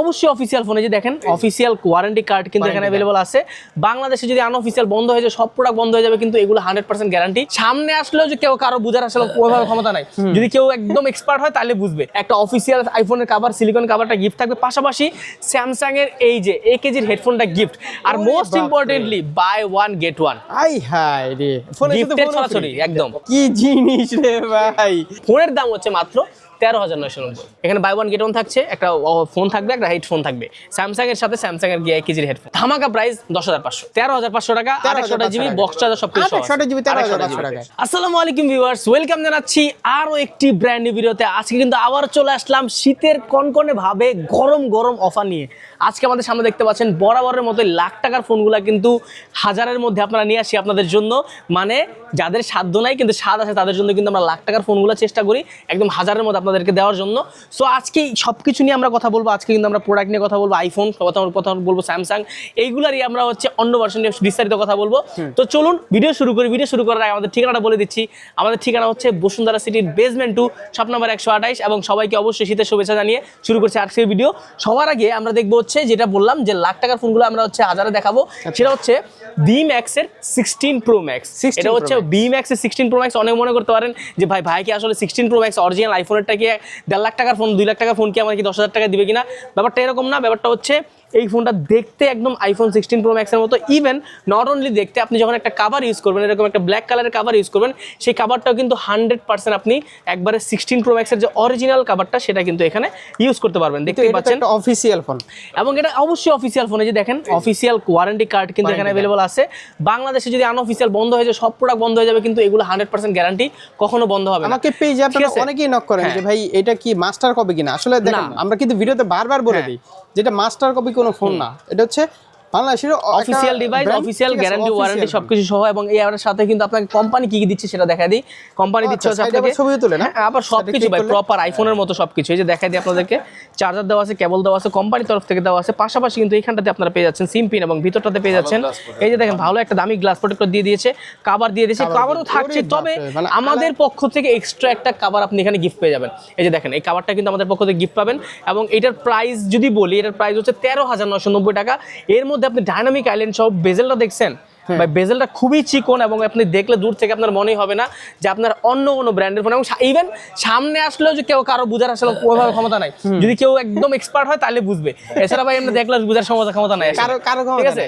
অবশ্যই অফিসিয়াল ফোনে যে দেখেন অফিসিয়াল ওয়ারেন্টি কার্ড কিন্তু এখানে अवेलेबल আছে। বাংলাদেশে যদি আনঅফিসিয়াল বন্ধ হয়ে যায়, সব প্রোডাক্ট বন্ধ হয়ে যাবে, কিন্তু এগুলো 100% গ্যারান্টি। সামনে আসলেও যে কেউ কারো বুঝার আসলে ওইভাবে ক্ষমতা নাই, যদি কেউ একদম এক্সপার্ট হয় তাহলে বুঝবে। একটা অফিসিয়াল আইফোনের কভার, সিলিকন কভারটা গিফট থাকবে, পাশাপাশি স্যামসাং এর এই যে 1 কেজির হেডফোনটা গিফট। আর most importantly buy one get one. আই হাই রে, ফোনে গিফটের সরাসরি একদম কি জিনিস রে ভাই। ফোনের দাম হচ্ছে মাত্র 13,990। এখানে বাই ওয়ান গেট ওয়ান থাকছে, একটা ফোন থাকবে, একটা হেডফোন থাকবে স্যামসাং এর সাথে, স্যামসাং এর 1 কেজির হেডফোন। ধামাকা প্রাইস 10,500, 13,500 টাকা, 800 জিবি বক্স চার্জার সবকিছু সহ 800 জিবি 13,500 টাকা। আসসালামু আলাইকুম ভিউয়ার্স, ওয়েলকাম জানাচ্ছি আরো একটি ব্র্যান্ড নিউ ভিডিওতে। আজকে কিন্তু আবার চলে আসলাম শীতের কনকনে ভাবে গরম গরম অফার নিয়ে। আজকে আমাদের সামনে দেখতে পাচ্ছেন বরাবরের মতো লাখ টাকার ফোনগুলা কিন্তু হাজারের মধ্যে আপনারা নিয়ে আসি আপনাদের জন্য। মানে যাদের সাধ্য নাই কিন্তু স্বাদ আছে তাদের জন্য কিন্তু আমরা লাখ টাকার ফোনগুলো চেষ্টা করি একদম হাজারের মধ্যে আপনাদেরকে দেওয়ার জন্য। সো আজকে সবকিছু নিয়ে আমরা কথা বলবো। আজকে কিন্তু আমরা প্রোডাক্ট নিয়ে কথা বলবো, আইফোন কথা বলবো, স্যামসাং, এইগুলারই আমরা হচ্ছে অন্য ভার্সন নিয়ে বিস্তারিত কথা বলবো। তো চলুন ভিডিও শুরু করি। ভিডিও শুরু করার আগে আমাদের ঠিকানাটা বলে দিচ্ছি। আমাদের ঠিকানা হচ্ছে বসুন্ধরা সিটির বেসমেন্ট 2, শপ নাম্বার 128। এবং সবাইকে অবশ্যই শীতের শুভেচ্ছা জানিয়ে শুরু করছি আজকের ভিডিও। সবার আগে আমরা দেখবো হচ্ছে যেটা বললাম যে লাখ টাকার ফোনগুলো আমরা হচ্ছে হাজারে দেখাবো, সেটা হচ্ছে বি ম্যাক্স এর 16 প্রো ম্যাক্স। এটা হচ্ছে বি ম্যাক্স এর 16 প্রো ম্যাক্স। অনেক মনে করতে পারেন যে ভাই কি আসলে 16 প্রো ম্যাক্স অরিজিনাল আইফোনেরটা কি 1.5 লাখ টাকার ফোন, 2 লাখ টাকার ফোন কি আমার কি 10,000 টাকা দিবে কিনা? ব্যাপারটা এরকম না। ব্যাপারটা হচ্ছে এই ফোনটা দেখতে একদম আইফোন 16 প্রো ম্যাক্সের মতো। ইভেন নট অনলি দেখতে, আপনি যখন একটা কাভার ইউজ করবেন, এরকম একটা ব্ল্যাক কালারের কাভার ইউজ করবেন, সেই কাভারটাও কিন্তু 100% আপনি একবারে 16 প্রো ম্যাক্সের যে অরিজিনাল কাভারটা সেটা কিন্তু এখানে ইউজ করতে পারবেন। দেখতেই পাচ্ছেন অফিসিয়াল ফোন, এবং এটা অবশ্যই অফিসিয়াল ফোনে যে দেখেন অফিসিয়াল ওয়ারেন্টি কার্ড কিন্তু এখানে अवेलेबल আছে। বাংলাদেশে যদি আনঅফিসিয়াল বন্ধ হয়ে যায়, সব প্রোডাক্ট বন্ধ হয়ে যাবে, কিন্তু এগুলো 100% গ্যারান্টি, কখনো বন্ধ হবে না। আমাকে পেজে আপনারা অনেকেই নক করেন যে ভাই এটা কি মাস্টার কপি কিনা। আসলে দেখেন আমরা কিন্তু ভিডিওতে বারবার বলে দিই যেটা মাস্টার কপি কোনো ফোন না, এটা হচ্ছে বাংলাদেশের official device, official guarantee warranty সবকিছু সহ। এবং এর সাথে কিন্তু আপনাকে কোম্পানি কি কি দিচ্ছে সেটা দেখা দিই। কোম্পানি দিচ্ছে হচ্ছে আপনাকে ছবি তুলে না, আবার সবকিছু ভাই প্রপার আইফোনের মতো সবকিছু এই যে দেখা দিই আপনাদেরকে। চার্জার দেওয়া আছে, কেবল দেওয়া আছে, কোম্পানির তরফ থেকে দেওয়া আছে। পাশাপাশি কিন্তু এইখানটাতে আপনারা পেয়ে যাচ্ছেন সিম পিন, এবং ভিতরটাতে পেয়ে যাচ্ছেন এই যে দেখেন ভালো একটা দামি গ্লাস প্রোটেক্টর দিয়ে দিয়েছে, কভার দিয়ে দিয়েছে, কভারও থাকছে। তবে আমাদের পক্ষ থেকে এক্সট্রা একটা কভার আপনি এখানে গিফট পেয়ে যাবেন। এই যে দেখেন এই কভারটা কিন্তু আমাদের পক্ষ থেকে গিফট পাবেন। এবং এটার প্রাইস যদি বলি, এটার প্রাইস হচ্ছে 13,990 টাকা। এর মধ্যে আপনি ডায়নামিক আইল্যান্ড সব বেজেলটা দেখছেন ভাই, বেজেলটা খুবই চিকন, এবং আপনি দেখলে দূর থেকে আপনার মনেই হবে না যে আপনার অন্য কোনো ব্র্যান্ডের ফোন। এবং ইভেন সামনে আসলেও যে কেউ কারো বুঝার আসলে ওইভাবে ক্ষমতা নাই, যদি কেউ একদম এক্সপার্ট হয় তাহলে বুঝবে। এছাড়া ভাই আমরা দেখলে বুঝার ক্ষমতা নাই, ঠিক আছে।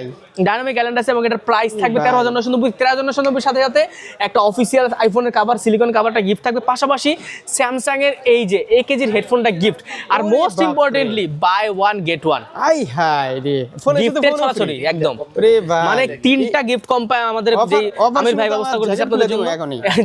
ডায়নামিক আইল্যান্ড আছে এবং এটার প্রাইস থাকবে 13,990। 13,990 সাথে সাথে একটা অফিসিয়াল আইফোনের কভার, সিলিকন কভারটা গিফট থাকবে, পাশাপাশি স্যামসাং এর এই যে 1 কেজির হেডফোনটা গিফট। আর most importantly buy one get one. আই হাই রে, ফোনে গিফটের সরাসরি একদম রে ভাই, মানে 3টা গিফট কম্পায় আমাদের যে আমির ভাই ব্যবস্থা করেছে আপনাদের জন্য।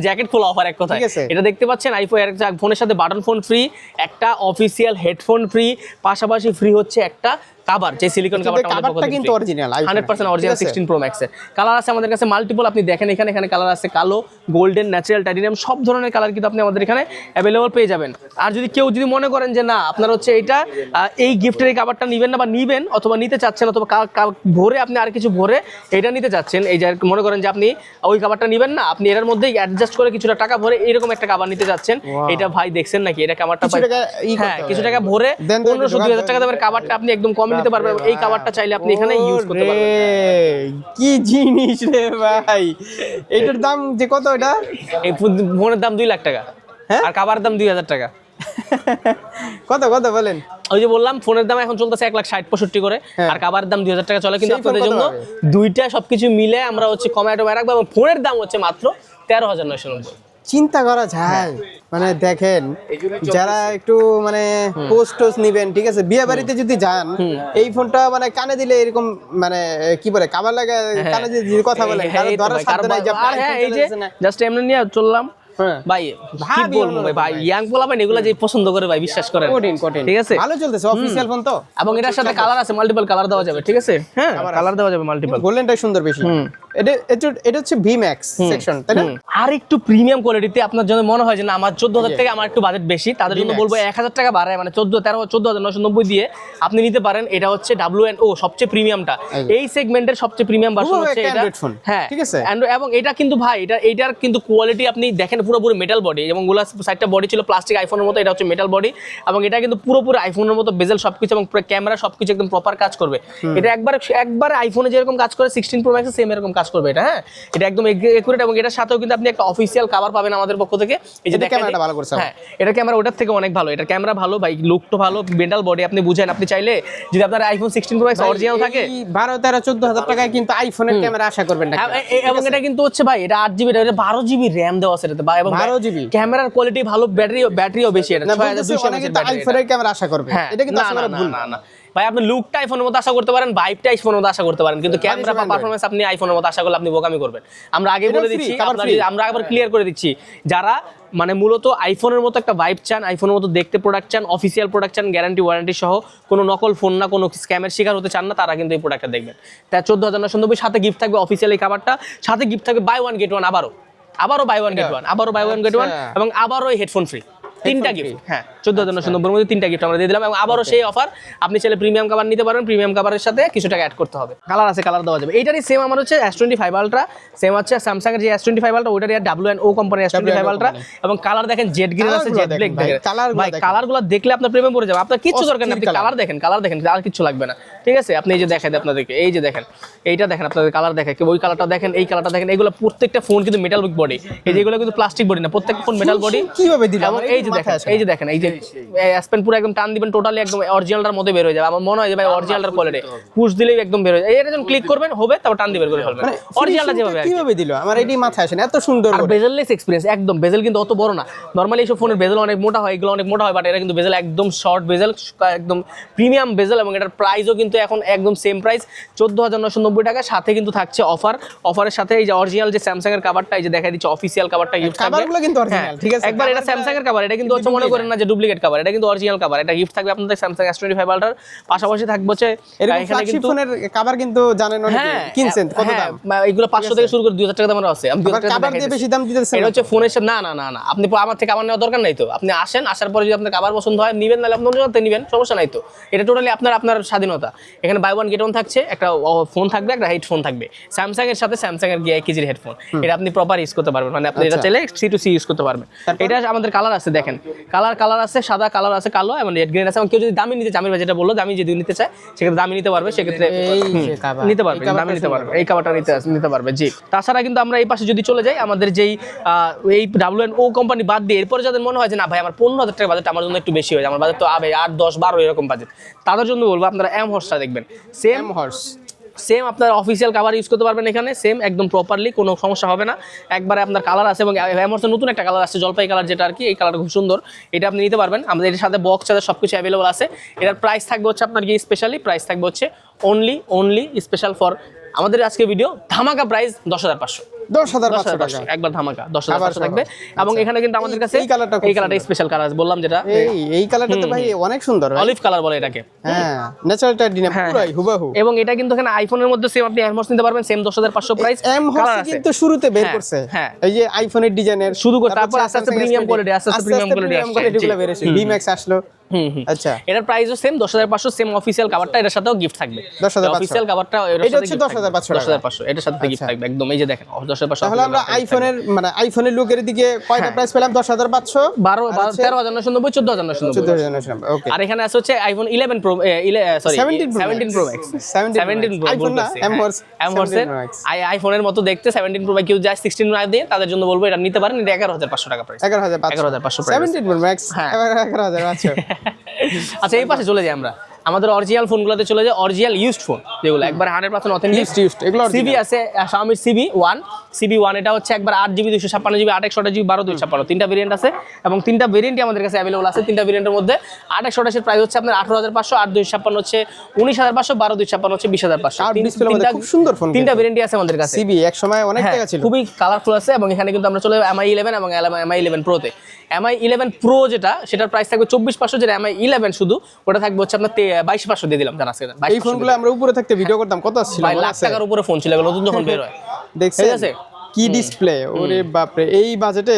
জ্যাকেট ফুল অফার এক কথায়। এটা দেখতে পাচ্ছেন আইফোন ফোনের সাথে বাটন ফোন ফ্রি, একটা অফিসিয়াল হেডফোন ফ্রি, পাশাপাশি ফ্রি হচ্ছে একটা কভার, যে সিলিকন কভারটা কিন্তু অরিজিনাল 100% অরিজিনাল 16 প্রো ম্যাক্স এর। কালার আছে আমাদের কাছে মাল্টিপল, আপনি দেখেন এখানে কালার আছে কালো, গোল্ডেন, ন্যাচারাল, টাইটানিয়াম, সব ধরনের কালার কিন্তু আপনি আমাদের এখানে अवेलेबल পেয়ে যাবেন। আর যদি কেউ মনে করেন যে না আপনার হচ্ছে এটা এই গিফটের এই কভারটা নেবেন না, বা নিবেন অথবা নিতে চাচ্ছেন, অথবা ভরে আপনি আর কিছু ভরে এটা নিতে চাচ্ছেন, এই যে মনে করেন যে আপনি ওই কভারটা নেবেন না, আপনি এর মধ্যেই অ্যাডজাস্ট করে কিছুটা টাকা ভরে এরকম একটা কভার নিতে চাচ্ছেন, এটা ভাই দেখছেন নাকি এটা কভারটা পাই, হ্যাঁ কিছু টাকা ভরে 1500-2000 টাকা দামের কভারটা আপনি একদম কম নিতে পারবেন। এই কভারটা চাইলে আপনি এখানে ইউজ করতে পারবেন। কি জিনিস রে ভাই, এটার দাম যে কত? এটা এই ফোনের দাম 2 লাখ টাকা, আর কভারের দাম 2000 টাকা। কত বলেন? ওই যে বললাম ফোনের দাম এখন চলতেছে 1,60,65 করে, আর কভারের দাম 2000 টাকা চলে। কিন্তু আপনাদের জন্য দুইটা সবকিছু মিলে আমরা হচ্ছে কমায় রাখবো, এবং ফোনের দাম হচ্ছে মাত্র 13,990। চিন্তা করা যায়, মানে দেখেন যারা একটু মানে পোস্ট নিবেন, ঠিক আছে, বিয়ে বাড়িতে যদি যান, এই ফোনটা মানে কানে দিলে এরকম মানে কি বলে কাবার লাগা কানে দিয়ে কথা বলে, ধরার সাধ্য নাই। হ্যাঁ এই যে জাস্ট এমনি নিয়ে চললাম ভাই, কি বলবো ভাই, ইয়াং পোলাপান এগুলা যে পছন্দ করে ভাই, বিশ্বাস করেন, কঠিন, ঠিক আছে, ভালো চলতেছে অফিসিয়াল ফোন তো। এবং এটার সাথে কালার আছে, মাল্টিপল কালার দেওয়া যাবে, ঠিক আছে, হ্যাঁ কালার দেওয়া যাবে মাল্টিপল। গোল্ডেনটাই সুন্দর বেশি। এটা হচ্ছে ভি ম্যাক্স সেকশন, তাই না? আর একটু প্রিমিয়াম কোয়ালিটিতে আপনার জন্য মনে হয় যে না আমার 14,000 থেকে আমার একটু বাজেট বেশি, তাদের জন্য বলবো 1,000 টাকা বাড়ায়, মানে 14,990 দিয়ে আপনি নিতে পারেন। এটা হচ্ছে WNO সবচেয়ে প্রিমিয়ামটা, এই সেগমেন্টের সবচেয়ে প্রিমিয়াম ভার্সন হচ্ছে এটা। হ্যাঁ, ঠিক আছে। এবং এটা কিন্তু ভাই এটার কিন্তু কোয়ালিটি আপনি দেখেন পুরোপুরি মেটাল বডি, এবং গুলা সাইডটা বডি ছিল প্লাস্টিক আইফোনের মতো, এটা হচ্ছে মেটাল বডি, এবং এটা কিন্তু পুরোপুরি আইফোনের মতো বেজেল সবকিছু এবং ক্যামেরা সবকিছু একদম প্রপার কাজ করবে। এটা একবার আইফোনে যেরকম কাজ করে 16 প্রো ম্যাক্সে সেম এরকম কাজ করবে এটা। হ্যাঁ, এটা একদম একুরেট, এবং এটার সাথেও কিন্তু আপনি একটা অফিসিয়াল কভার পাবেন আমাদের পক্ষ থেকে। এই যে ক্যামেরাটা ভালো করছে। হ্যাঁ, এটা ক্যামেরা ওটার থেকে অনেক ভালো, এটা ক্যামেরা ভালো ভাই, লুকটা ভালো, মেটাল বডি আপনি বুঝেন। আপনি চাইলে যদি আপনার আইফোন 16 প্রো ম্যাক্স অরিজিনাল থাকে 12, 13, 14,000 টাকায় কিন্তু আইফোনের ক্যামেরা আশা করবেন না। এবং এটা কিন্তু হচ্ছে ভাই এটা 8GB, এটা 12GB RAM দেওয়া আছে এটাতে, এবং 12GB ক্যামেরার কোয়ালিটি ভালো, ব্যাটারিও বেশি, এটা 6200 অনেকে তো আইফোনের ক্যামেরা আশা করবে, এটা কিন্তু আসলে ভুল। না ভাই, আপনি লুকটা আইফোনের মতো আশা করতে পারেন, ভাইবটা আইফোনের মতো আশা করতে পারেন, কিন্তু ক্যামেরা বা পারফরম্যান্স আপনি আইফোনের মতো আশা করলে আপনি বোকামি করবেন। আমরা আগে বলে দিচ্ছি, আমরা আবার ক্লিয়ার করে দিচ্ছি, যারা মানে মূলত আইফোনের মতো একটা ভাইব চান, আইফোনের মতো দেখতে প্রোডাক্ট চান, অফিসিয়াল প্রোডাক্ট চান, গ্যারান্টি ওয়ারেন্টি সহ, কোনো নকল ফোন না, কোনো স্ক্যামের শিকার হতে চান না, তারা কিন্তু এই প্রোডাক্টটা দেখবেন। তাই 14,990, সাথে গিফট থাকবে অফিসিয়াল এই কাভারটা, সাথে গিফট থাকবে বাই ওয়ান গেট ওয়ান, আবারও বাই ওয়ান গেট ওয়ান, এবং আবারও হেডফোন ফ্রি, 3টা গিফট। হ্যাঁ, 14,990 মধ্যে 3টা গিফট আমরা দিয়ে দিলাম, এবং আবারও সেই অফার আপনি চাইলে প্রিমিয়াম কভার নিতে পারেন, প্রিমিয়াম কভারের সাথে কিছু টাকা অ্যাড করতে হবে। কালার আছে, কালার দেওয়া যাবে। এইটারই সেম আমার হচ্ছে S25 আলট্রা, সেম হচ্ছে স্যামসাং এর যে S25 আলট্রা, ওইটারই WNO কোম্পানির S25 আলট্রা, এবং কালার দেখেন জেড গ্রিন আছে, জেড ব্ল্যাক দেখেন। ভাই কালারগুলো দেখলে আপনার প্রেমে পড়ে যাবে, আপনার কিছু দরকার নেই, আপনি কালার দেখেন, আর কিছু লাগবে না। ঠিক আছে, আপনি এই যে দেখাই আপনাদেরকে, এই যে দেখেন, এইটা দেখেন, আপনাদের কালার দেখেন, ওই কালারটা দেখেন, এই কালারটা দেখেন, এগুলো প্রত্যেকটা ফোন কিন্তু মেটাল বডি, এই যেগুলো কিন্তু প্লাস্টিক বডি না, প্রত্যেকটা ফোন মেটাল বডি। কিভাবে দিলাম? এবং এই যে দেখেন, এই যে এসপেন পুরো একদম টান দিবেন, টোটালি একদম অরিজিনালটার মধ্যে বের হয়ে যাবে। আমার মনে হয় যে ভাই অরিজিনালটার কোয়ালিটি পুশ দিলেই একদম বের হয়ে যায়। এটা যখন ক্লিক করবেন হবে, তারপর টান দিবেন করে ফেলবেন, অরিজিনালটা যেভাবে। কিভাবে দিল আমার এটাই মাথায় আসে না, এত সুন্দর। আর বেজেললেস এক্সপেরিয়েন্স, একদম বেজেল কিন্তু অত বড় না। নরমালি এইসব ফোনের বেজেল অনেক মোটা হয়, এগুলো অনেক মোটা হয়, বাট এটা কিন্তু বেজেল একদম শর্ট বেজেল, একদম প্রিমিয়াম বেজেল, এবং এটার প্রাইসও কিন্তু এখন একদম সেম প্রাইস 14,990 টাকা। সাথে কিন্তু থাকছে অফারের সাথে এই যে অরিজিনাল যে স্যামসাং এর কভারটা, এই যে দেখাই দিচ্ছি অফিসিয়াল কভারটা গিফট থাকবে। কভারগুলো কিন্তু অরিজিনাল, ঠিক আছে। একবার এটা স্যামসাং এর কভার, এটা কিন্তু হচ্ছে মনে করেন না যে ডুপ্লিকেট কভার, এটা কিন্তু অরিজিনাল কভার। এটা গিফট থাকবে আপনাদের স্যামসাং S25 আলট্রার, পাশাপাশি থাকবে হচ্ছে এখানে কিন্তু ফোনের কভার কিন্তু জানেন অনেকে কিনছেন, কত দাম? এগুলো 500 থেকে শুরু করে 2,000 টাকা দামের আছে। আমি 2,000 টাকা কভার দিয়ে বেশি দাম দিতেছেন। এটা হচ্ছে ফোনের সাথে না, আপনি আমার থেকে কভার নেওয়ার দরকার নাই তো। আপনি আসেন, আসার পরে যদি আপনার কভার পছন্দ হয় নিবেন, নাহলে আপনি অন্য জায়গাতে নিবেন, সমস্যা নাই তো। এটা টোটালি আপনার স্বাধীনতা। এখানে বাই ওয়ান গেট ওয়ান থাকছে, একটা ফোন থাকবে, একটা হেডফোন থাকবে স্যামসাং এর সাথে, স্যামসাং এর 1 কেজির হেডফোন। এটা আপনি প্রপার ইউজ করতে পারবেন, মানে আপনি এটা চাইলে C2C ইউজ করতে পারবেন। এটা আমাদের কালার আছে, দেখেন কালার আছে, সাদা কালার আছে, কালো এবং রেড গ্রিন আছে। এবং কেউ যদি দামি নিতে চায়, আমি যেটা বললো দামি যদি নিতে চায়, সেক্ষেত্রে দামি নিতে পারবে, সেক্ষেত্রে নিতে পারবে, দামি নিতে পারবে, এই কাভারটা নিতে পারবে। জি, তাছাড়া কিন্তু আমরা এই পাশে যদি চলে যাই, আমাদের যেই এই WNO কোম্পানি বাদ দিয়ে এরপরে যাদের মনে হয় যে না ভাই আমার 15,000 টাকা বাজেট আমার জন্য একটু বেশি হয়ে যায়, আমার বাজেট তো 8, 10, 12 এরকম বাজেট, তাদের জন্য বলবো আপনারা M-Horse দেখবেন। সেম আপনার অফিসিয়াল কভার ইউজ করতে পারবেন এখানে, সেম একদম প্রপারলি, কোনো সমস্যা হবে না। একবারে আপনার কালার আছে, এবং M-Horse নতুন একটা কালার আসছে, জলপাই কালার, যেটা আর কি এই কালারটা খুব সুন্দর, এটা আপনি নিতে পারবেন। আমাদের এর সাথে বক্স চার্জার সবকিছু অ্যাভেলেবল আছে। এটার প্রাইস থাকবে হচ্ছে আপনার কি স্পেশালি প্রাইস থাকবে হচ্ছে অনলি স্পেশাল ফর আমাদের আজকে ভিডিও, ধামাকা প্রাইস 10,500 একবার ধামাকা 10,500 থাকবে। এবং এখানে কিন্তু আমাদের কাছে এই কালারটা স্পেশাল কালার বললাম, যেটা এই কালারটা তো ভাই অনেক সুন্দর, অলিভ কালার বলে এটাকে। হ্যাঁ, ন্যাচারাল টাইডিনা পুরাই হুবাহু। এবং এটা কিন্তু এখানে আইফোনের মধ্যে সেম আপনি M-Horse নিতে পারবেন, সেম 10,500 প্রাইস। M-Horse কিন্তু শুরুতে বের করছে, হ্যাঁ, এই যে আইফোনের ডিজাইনের শুরু করে, তারপর আস্তে আস্তে প্রিমিয়াম কোয়ালিটি, গুলো বের হয়েছে, V-Max আসলো। আচ্ছা, এটার প্রাইসও সেম 10,500, সেম অফিসিয়াল কভারটা, এটার সাথেও গিফট থাকবে। 10,500 অফিসিয়াল কভারটা এটা হচ্ছে 10,500 এটার সাথে গিফট থাকবে একদম, এই যে দেখেন 10,500। তাহলে আমরা আইফোনের লুকের দিকে কয়টা প্রাইস পেলাম? 10,500, 13,990, 14,990। ওকে, আর এখানে আছে হচ্ছে iPhone 11 pro, sorry 17 pro max, 17 pro iPhone না, M-Horse আইফোনের মতো দেখতে 17 প্রো কেউ যায় 16 না দিয়ে, তাদের জন্য বলবো এটা নিতে পারেন। এটা 11,500 টাকা প্রাইস, 11,500 প্রাইস, 17 প্রো ম্যাক্স 11,500। আচ্ছা, এই পাশে চলে যাই আমরা, আমাদের অরিজিনাল ফোনগুলোতে চলে যায়, অরিজিনাল ইউজড ফোন যেগুলো একবার 100% অথেন্টিক এগুলো সিবি আছে, Xiaomi CB1, এটা হচ্ছে একবার 8GB 256GB 8/128GB 12/256, তিনটা ভেরিয়েন্ট আছে, এবং তিনটা ভেরিয়েন্টই আমাদের কাছে অ্যাভেলেবল আছে। তিনটা ভেরিয়েন্টের মধ্যে 8/128 এর প্রাইস হচ্ছে আপনার 18,500, 8/256 হচ্ছে 19,500, 12/256 হচ্ছে 20,500। খুব সুন্দর ফোন, তিনটা ভেরিয়েন্টই আছে আমাদের কাছে। সিবি এক সময় অনেক টাকা ছিল, খুবই কালারফুল আছে। এবং এখানে কিন্তু আমরা চলে যাবো MI 11 এবং MI 11 প্রোতে। MI 11 প্রো যেটা, সেটার প্রাইস থাকবে 24,500, যেটা MI 11 শুধু ওটা থাকবে হচ্ছে আপনার 22,500 দিয়ে দিলাম জান আজকে। এই ফোনগুলো আমরা উপরে থাকতে ভিডিও করতাম, কত আসছিল ভাই লাখ টাকার উপরে ফোন ছিল, এগুলো নতুন যখন বের হয়, দেখছেন? ঠিক আছে? কি ডিসপ্লে, ওরে বাপরে, এই বাজেটে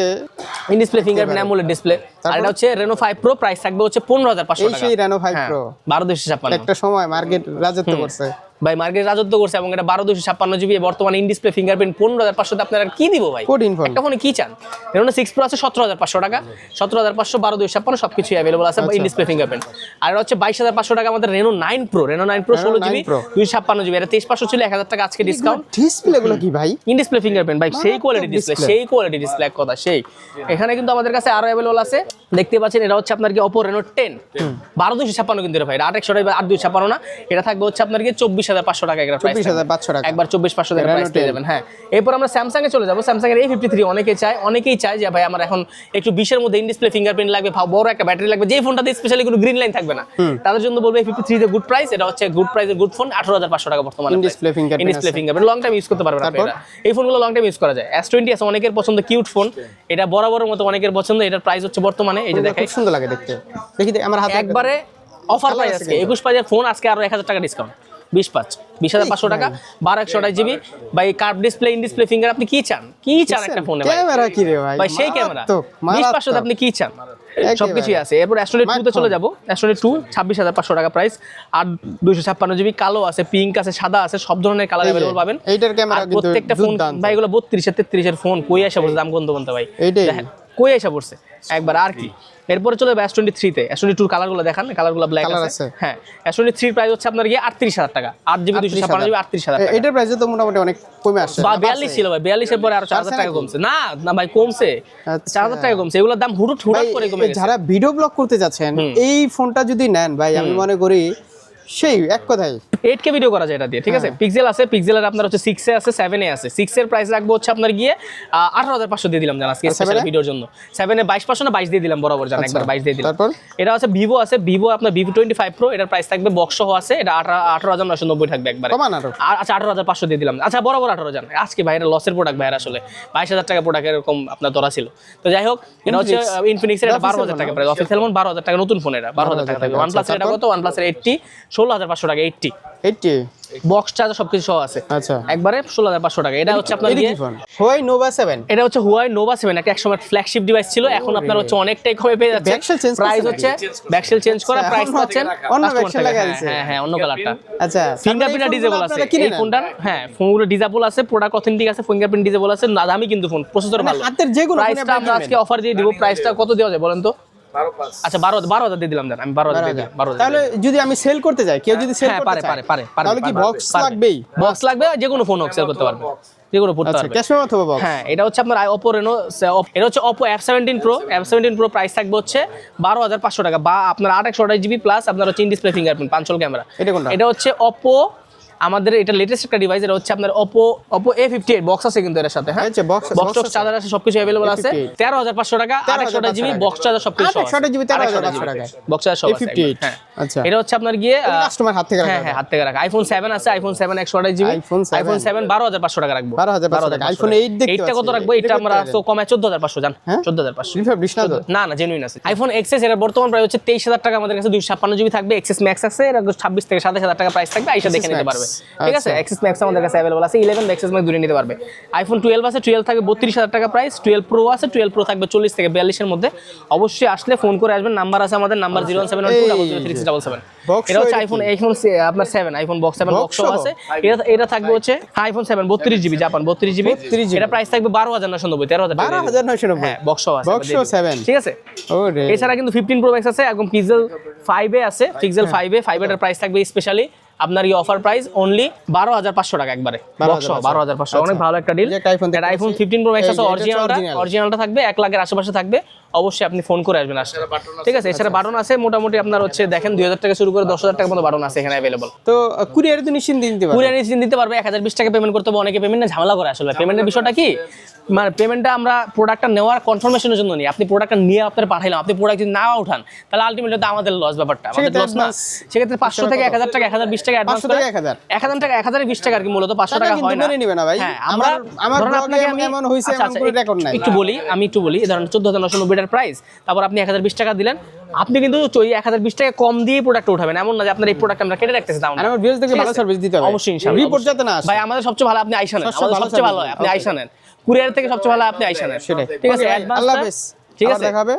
in display fingerprint AMOLED display. আর এটা হচ্ছে Reno 5 Pro, প্রাইস থাকবে হচ্ছে 15,500 এই টাকা। সেই Reno 5 Pro 12,256 একটা সময় মার্কেট রাজত্ব করছে ভাই, মার্কেট রাজত্ব করছে, এবং এটা 12,256 জিবি বর্তমানে ইন ডিসপ্লে ফিঙ্গারপ্রিন্ট 15,500 তে আপনারা কি দিব ভাই? কঠিন ফোন। একটা ফোনে কি চান? Reno 6 Pro আছে 17,500 টাকা, 17,500 12,256 সবকিছু अवेलेबल আছে ইন ডিসপ্লে ফিঙ্গারপ্রিন্ট। আর এটা হচ্ছে 22,500 টাকা আমাদের Reno 9 Pro, Reno 9 Pro 16 GB 256 GB, এটা 23,500 ছিল, 1,000 টাকা আজকে ডিসকাউন্ট। ডিসপ্লে গুলো কি ভাই? ইন ডিসপ্লে ফিঙ্গারপ্রিন্ট ভাই, সেই কোয়ালিটি ডিসপ্লে, সেই কোয়ালিটি ডিসপ্লে, এক কথা সেই। এখানে কিন্তু আমাদের কাছে আরো अवेलेबल আছে, দেখতে পাচ্ছেন। এটা হচ্ছে আপনার কি Oppo Reno 10 12,256 কিন্তু এটা ভাই, 8,100 টাকা 8,256 না, এটা থাকবে হচ্ছে আপনার কি 24,500 টাকা। 24,500 টাকা একবার 24,500 টাকা প্রাইস পেয়ে যাবেন। হ্যাঁ, এরপর আমরা স্যামসাং এ চলে যাব। স্যামসাং এর A53 অনেকেই চায় যে ভাই আমার এখন একটু 20 এর মধ্যে ইন ডিসপ্লে ফিঙ্গারপ্রিন্ট লাগবে, বড় একটা ব্যাটারি লাগবে, যেই ফোনটাতে স্পেশালি কোনো গ্রিন লাইন থাকবে না, তাদের জন্য বলবো A53 তে গুড প্রাইস। এটা হচ্ছে গুড প্রাইসের গুড ফোন, 18,500 টাকা বর্তমানে in display in display fingerprint, long time use করতে পারবেন আপনারা। এই ফোনগুলো লং টাইম ইউজ করা যায়। S20 আছে অনেকের পছন্দ, কিউট ফোন, এটা বরাবরের মতো অনেকের পছন্দ। এটার প্রাইস হচ্ছে বর্তমানে এই যে দেখেন, খুব সুন্দর লাগে দেখতে। দেখি আমার হাতে একবারে অফার প্রাইস আজকে 21,500 ফোন, আজকে আরো 1,000 টাকা ডিসকাউন্ট, 20,500 টাকা, 12,128 জিবি ভাই, curve display, in display finger. আপনি কি চান একটা ফোনে ভাই? ক্যামেরা কি রে ভাই? ভাই সেই ক্যামেরা 20,500 তে আপনি কি চান? সবকিছুই আছে। এরপর S22 তে চলে যাব। S22 26,500 টাকা প্রাইস, আর 256 জিবি, কালো আছে, পিঙ্ক আছে, সাদা আছে, সব ধরনের কালার अवेलेबल পাবেন। এইটার ক্যামেরা কিন্তু প্রত্যেকটা ফোন ভাই, এগুলো 32 33 এর ফোন, কই আসে বলতে দাম কোনতে ভাই, দেখেন কই আসে পড়ছে একবার। আর কি এরপরে চলে যাবে S23 তে। S22 কালারগুলো দেখান, কালারগুলো ব্ল্যাক আছে। হ্যাঁ, S23 প্রাইস হচ্ছে আপনার কি 38,000 টাকা, 8GB 256 জিবি 38,000 টাকা। এটার প্রাইস তো মোটামুটি অনেক কমে আসছে। 42 ছিল ভাই, 42 এর পরে আরো 4,000 টাকা কমছে। না না ভাই, কমছে, 4,000 টাকা কমছে। এগুলোর দাম হুট করে কমে গেছে। যারা ভিডিও ব্লগ করতে যাচ্ছেন, এই ফোনটা যদি নেন ভাই, আমি মনে করি সেই এক কথাই 8K ভিডিও করা যায় এটা দিয়ে, ঠিক আছে? পিক্সেল আছে, পিক্সেলের আপনার হচ্ছে 6 এ আছে, 7 এ আছে। 6 এর প্রাইস রাখবো হচ্ছে আপনার গিয়ে 18,500 দিয়ে দিলাম জান আজকে স্পেশাল ভিডিওর জন্য। 7 এ 22,500 না 22 দিয়ে দিলাম বরাবর জান, একবার 22 দিয়ে দিলাম। তারপর এটা আছে ভিভো আছে, ভিভো আপনার V25 Pro, এটার প্রাইস থাকবে বক্স সহ আছে, এটা 18,990 থাকবে একবারে। আচ্ছা 18,500 দিয়ে দিলাম। আচ্ছা বরাবর 18 জান আজকে ভাই, এটা লসের প্রোডাক্ট ভাই, আসলে 22,000 টাকা প্রোডাক্ট এরকম আপনার ধরা ছিল। তো যাই হোক, এটা হচ্ছে ইনফিনিক্স এর, এটা 12,000 টাকা প্রাইস, অফিসিয়াল ফোন 12,000 টাকা, নতুন ফোন এটা 12,000 টাকা থাকবে। OnePlus এর এটা কত? OnePlus এর 80 16,500 টাকা, 80 বক্স চার্জার সবকিছু সহ আছে। আচ্ছা, একবারে 16,500 টাকা। এটা হচ্ছে আপনার Huawei Nova 7, এটা হচ্ছে Huawei Nova 7, একটা একসময় ফ্ল্যাগশিপ ডিভাইস ছিল, এখন আপনার হচ্ছে অনেকটাই কমে পেয়ে যাচ্ছে। প্রাইস হচ্ছে ব্যাকসেল চেঞ্জ করা, প্রাইস পাচ্ছেন অন্য ব্যাকসেল লাগাই দিয়েছে। হ্যাঁ, অন্য কালারটা। আচ্ছা, ফিঙ্গারপ্রিন্ট ডিসেবল আছে এই ফোনটার। হ্যাঁ, ফোনগুলো ডিসেবল আছে, প্রোডাক্ট অথেন্টিক আছে, ফিঙ্গারপ্রিন্ট ডিসেবল আছে, না দামি কিন্তু ফোন, প্রসেসর ভালো। হাতের যে কোনো প্রাইসটা আমরা আজকে অফার দিয়ে দিব। প্রাইসটা কত দেওয়া যায় বলেন তো? আচ্ছা 12,000 দিয়ে দিলাম জান, আমি 12,000 দিয়ে দিলাম। তাহলে যদি আমি সেল করতে যাই, কেউ যদি সেল করতে চায় পারে তাহলে কি বক্স লাগবেই? বক্স লাগবে, যে কোনো ফোন সেল করতে পারবে, যে কোনো পড়তে পারবে। ক্যাশ মেমো অথবা বক্স। হ্যাঁ, এটা হচ্ছে আপনার Oppo Reno, এটা হচ্ছে Oppo F17 Pro। F17 Pro price থাকবে হচ্ছে 12,500 টাকা, বা আপনার 828 জিবি প্লাস আপনার হচ্ছে ইন ডিসপ্লে ফিঙ্গারপ্রিন্ট, পাঁচল ক্যামেরা। এটা কোনটা? এটা হচ্ছে Oppo, আমাদের এটা লেটেস্ট একটা ডিভাইস। এটা হচ্ছে আপনার Oppo A58 বক্স আছে কিন্তু এর সাথে। হ্যাঁ, বক্স চার্জার আছে, সবকিছু अवेलेबल আছে। 13,500 টাকা, 828 জিবি বক্স চার্জার সবকিছু আছে। 828 জিবি 13,500 টাকা বক্স চার্জার সব আছে। হ্যাঁ, আচ্ছা, এটা হচ্ছে আপনার গিয়ে কাস্টমার হাত থেকে রাখা। হ্যাঁ, হাত থেকে রাখা। iPhone 7 আছে, iPhone 7 128 জিবি, iPhone 7 12,500 টাকা রাখবো। 12,500 টাকা। iPhone 8 দেখতে এইটা কত রাখবো? এটা আমরা তো কমায় 14,500 জান। 14,500 না না, জেনুইন আছে। iPhone XS এর বর্তমান প্রাইস হচ্ছে 23,000 টাকা, আমাদের কাছে 256 জিবি থাকবে। XS Max আছে, এটা 26 থেকে 27,000 টাকা প্রাইস থাকবে, আইসা দেখে নিতে পারবে, ঠিক আছে? XS Max আমাদের কাছে अवेलेबल আছে, 11 XS Max দূরে নিতে পারবে। iPhone 12 আছে, 12 থাকবে 32,000 টাকা প্রাইস। 12 Pro আছে, 12 Pro থাকবে 40 থেকে 42 এর মধ্যে। অবশ্যই আসলে ফোন করে আসবেন, নাম্বার আছে আমাদের, নাম্বার 01712003677। এটা হচ্ছে iPhone আপনার 7, iPhone Box 7 বক্স আছে। এটা থাকবে হচ্ছে iPhone 7 32 জিবি, জাপান 32 জিবি। এটা প্রাইস থাকবে 12,990, 12,990। হ্যাঁ, বক্স আছে, বক্স 7, ঠিক আছে? ওরে, এছাড়া কিন্তু 15 Pro Max আছে, একদম Pixel 5 এ আছে, Pixel 5 এর প্রাইস থাকবে স্পেশালি আপনার এই অফার প্রাইস অনলি 12,500 টাকা একবারে, বক্স 12,500। অনেক ভালো একটা ডিল। এটা iPhone 15 Pro Max আছে, অরিজিনালটা থাকবে 1 লাখের আশেপাশে থাকবে। অবশ্যই আপনি ফোন করে আসবেন আসলে, ঠিক আছে? এছাড়া বাটন আছে মোটামুটি আপনার হচ্ছে দেখেন 2,000 টাকা শুরু করে 10,000 টাকা পর্যন্ত বাটন আছে এখানে अवेलेबल। তো কুরিয়ারে তো নিশ্চিন্তে দিতে পারবে, কুরিয়ারে নিশ্চিন্তে দিতে পারবে। 1,020 টাকা পেমেন্ট করতে হবে, অনেকে পেমেন্টে ঝামেলা করে। আসলে পেমেন্টের বিষয়টা কি, মানে পেমেন্টটা আমরা প্রোডাক্টটা নেওয়ার কনফার্মেশনের জন্য নিই। আপনি প্রোডাক্টটা নিয়ে আপনার পাঠাইলাম, আপনি প্রোডাক্ট যদি না উঠান তাহলে আলটিমেটলি আমাদের লস, ব্যাপারটা আমাদের লস না। সেক্ষেত্রে 500 থেকে 1,000 টাকা, 1,020 টাকা অ্যাডভান্স 500 টাকা 1000 1000 টাকা 1020 টাকা আর কি মূলত 500 টাকা হয় না মেনে নিবে না ভাই। হ্যাঁ আমরা আমার ধরেন ব্লগে আপনাকে আমি এমন হইছে, আচ্ছা, এমন কোনো রেকর্ড নাই। আমি একটু বলি ধরেন 14990 টাকার প্রাইস, তারপর আপনি 1020 টাকা দিলেন, আপনি কিন্তু ওই 1020 টাকা কম দিয়ে প্রোডাক্ট উঠাবেন, এমন না যে আপনার এই প্রোডাক্ট আমরা কেটে রাখতেছি দাম। আর আমার ভিউয়ার্স দেখে ভালো সার্ভিস দিতে হবে অবশ্যই ইনশাআল্লাহ রিপোর্ট যাতে না আসে ভাই, আমাদের সবচেয়ে ভালো আপনি আইসা নেন, সবচেয়ে আমাদের ভালো সবচেয়ে ভালো service। আপনি আইসা নেন, কুরিয়ার থেকে সবচেয়ে ভালো আপনি আইসা নেন, সেটাই। ঠিক আছে Okay, অ্যাডভান্স আল্লাহ হাফেজ। ঠিক আবার আছে দেখা হবে।